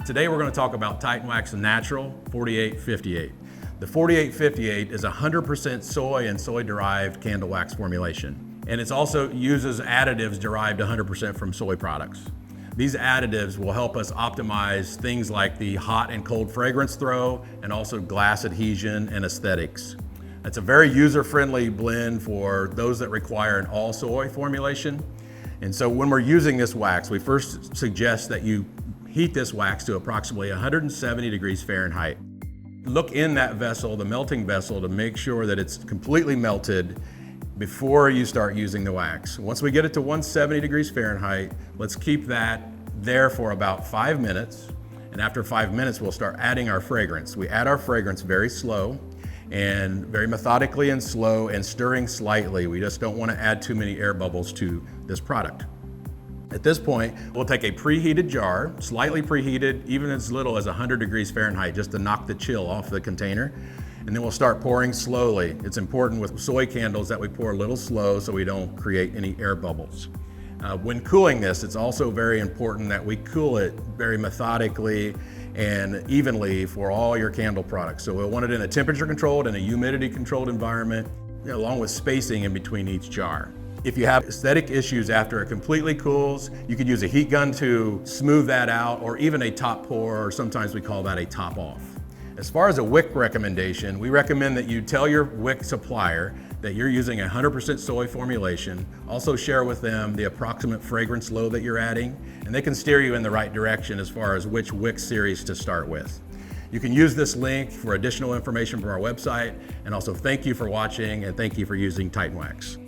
Today we're going to talk about TitanWax Natural 4858. The 4858 is 100% soy and soy-derived candle wax formulation. And it also uses additives derived 100% from soy products. These additives will help us optimize things like the hot and cold fragrance throw and also glass adhesion and aesthetics. It's a very user-friendly blend for those that require an all-soy formulation. And so when we're using this wax, we first suggest that you heat this wax to approximately 170 degrees Fahrenheit. Look in that vessel, the melting vessel, to make sure that it's completely melted before you start using the wax. Once we get it to 170 degrees Fahrenheit, let's keep that there for about 5 minutes. And after 5 minutes, we'll start adding our fragrance. We add our fragrance very slow and very methodically and slow and stirring slightly. We just don't want to add too many air bubbles to this product. At this point, we'll take a preheated jar, slightly preheated, even as little as 100 degrees Fahrenheit, just to knock the chill off the container. And then we'll start pouring slowly. It's important with soy candles that we pour a little slow so we don't create any air bubbles. When cooling this, it's also very important that we cool it very methodically and evenly for all your candle products. So we'll want it in a temperature controlled and a humidity controlled environment, along with spacing in between each jar. If you have aesthetic issues after it completely cools, you could use a heat gun to smooth that out, or even a top pour, or sometimes we call that a top off. As far as a wick recommendation, we recommend that you tell your wick supplier that you're using 100% soy formulation. Also share with them the approximate fragrance load that you're adding, and they can steer you in the right direction as far as which wick series to start with. You can use this link for additional information from our website, and also thank you for watching and thank you for using TitanWax.